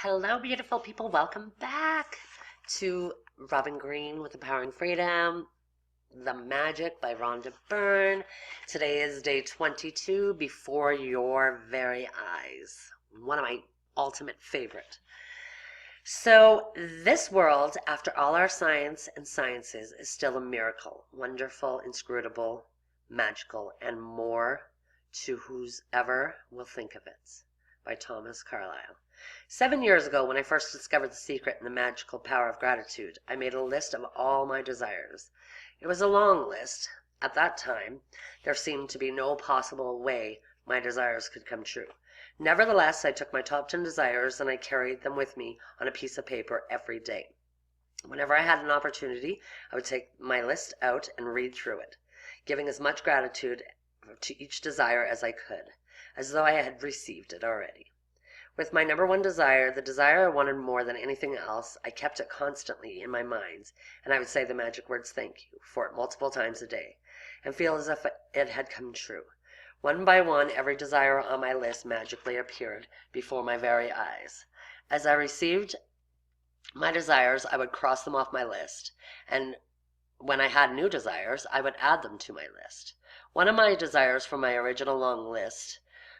Hello, beautiful people. Welcome back to Robin Green with Empowering Freedom, The Magic by Rhonda Byrne. Today is day 22, Before Your Very Eyes. One of my ultimate favorite. So, this world, after all our science and sciences, is still a miracle. Wonderful, inscrutable, magical, and more to whoever will think of it. By Thomas Carlyle. 7 years ago, when I first discovered the secret and the magical power of gratitude, I made a list of all my desires. It was a long list. At that time, there seemed to be no possible way my desires could come true. Nevertheless, I took my top 10 desires and I carried them with me on a piece of paper every day. Whenever I had an opportunity, I would take my list out and read through it, giving as much gratitude to each desire as I could, as though I had received it already. With my number one desire, the desire I wanted more than anything else, I kept it constantly in my mind, and I would say the magic words "thank you" for it multiple times a day, and feel as if it had come true. One by one, every desire on my list magically appeared before my very eyes. As I received my desires, I would cross them off my list, and when I had new desires, I would add them to my list. One of my desires from my original long list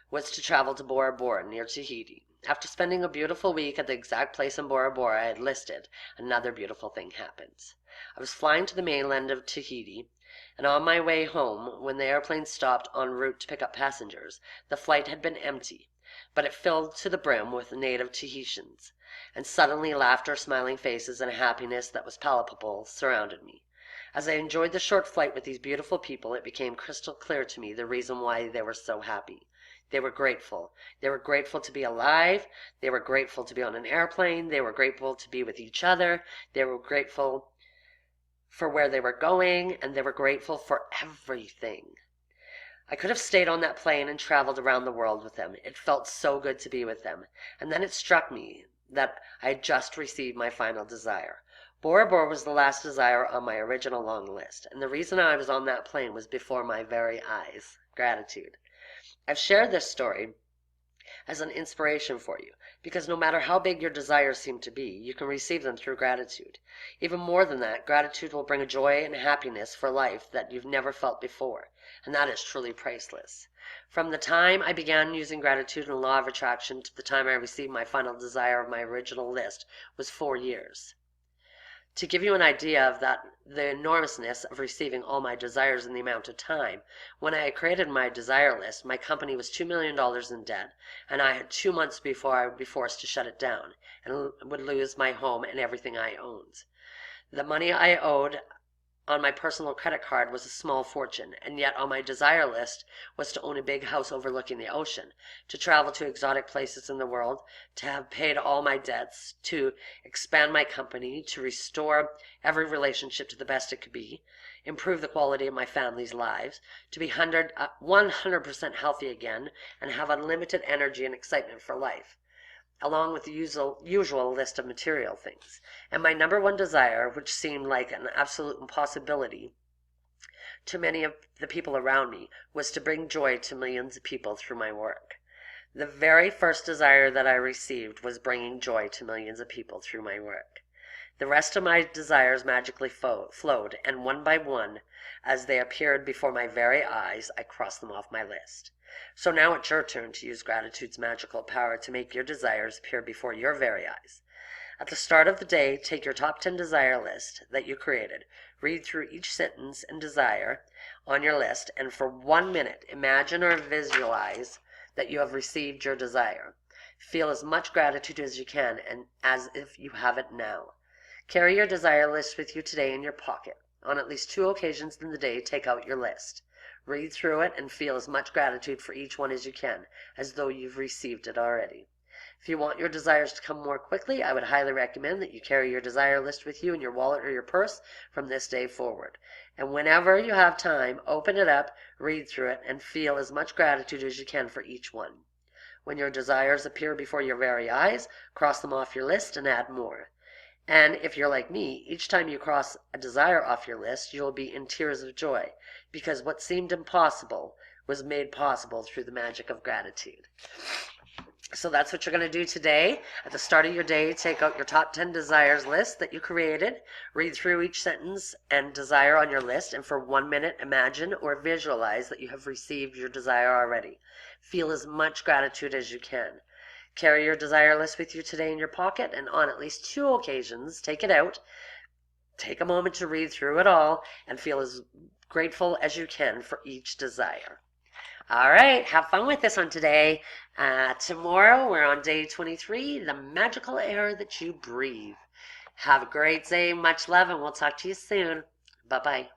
was to travel to Bora Bora near Tahiti. After spending a beautiful week at the exact place in Bora Bora I had listed, another beautiful thing happened. I was flying to the mainland of Tahiti, and on my way home, when the airplane stopped en route to pick up passengers, the flight had been empty, but it filled to the brim with native Tahitians, and suddenly laughter, smiling faces, and a happiness that was palpable surrounded me. As I enjoyed the short flight with these beautiful people, it became crystal clear to me the reason why they were so happy. They were grateful. They were grateful to be alive. They were grateful to be on an airplane. They were grateful to be with each other. They were grateful for where they were going, and they were grateful for everything. I could have stayed on that plane and traveled around the world with them. It felt so good to be with them. And then it struck me that I had just received my final desire. Bora Bora was the last desire on my original long list, and the reason I was on that plane was before my very eyes. Gratitude. I've shared this story as an inspiration for you, because no matter how big your desires seem to be, you can receive them through gratitude. Even more than that, gratitude will bring a joy and happiness for life that you've never felt before, and that is truly priceless. From the time I began using gratitude and law of attraction to the time I received my final desire of my original list was 4 years. To give you an idea of the enormousness of receiving all my desires in the amount of time, when I had created my desire list, my company was $2 million in debt, and I had 2 months before I would be forced to shut it down and would lose my home and everything I owned. The money I owed on my personal credit card was a small fortune, and yet on my desire list was to own a big house overlooking the ocean, to travel to exotic places in the world, to have paid all my debts, to expand my company, to restore every relationship to the best it could be, improve the quality of my family's lives, to be 100% healthy again, and have unlimited energy and excitement for life, along with the usual list of material things. And my number one desire, which seemed like an absolute impossibility to many of the people around me, was to bring joy to millions of people through my work. The very first desire that I received was bringing joy to millions of people through my work. The rest of my desires magically flowed, and one by one, as they appeared before my very eyes, I crossed them off my list. So now it's your turn to use gratitude's magical power to make your desires appear before your very eyes. At the start of the day, take your top 10 desire list that you created, read through each sentence and desire on your list, and for 1 minute, imagine or visualize that you have received your desire. Feel as much gratitude as you can, and as if you have it now. Carry your desire list with you today in your pocket. On at least 2 occasions in the day, take out your list. Read through it and feel as much gratitude for each one as you can, as though you've received it already. If you want your desires to come more quickly, I would highly recommend that you carry your desire list with you in your wallet or your purse from this day forward. And whenever you have time, open it up, read through it, and feel as much gratitude as you can for each one. When your desires appear before your very eyes, cross them off your list and add more. And if you're like me, each time you cross a desire off your list, you'll be in tears of joy, because what seemed impossible was made possible through the magic of gratitude. So that's what you're going to do today. At the start of your day, take out your top 10 desires list that you created, read through each sentence and desire on your list, and for 1 minute, imagine or visualize that you have received your desire already. Feel as much gratitude as you can. Carry your desire list with you today in your pocket, and on at least 2 occasions, take it out. Take a moment to read through it all and feel as grateful as you can for each desire. All right, have fun with this one today. Tomorrow we're on day 23, the magical air that you breathe. Have a great day, much love, and we'll talk to you soon. Bye-bye.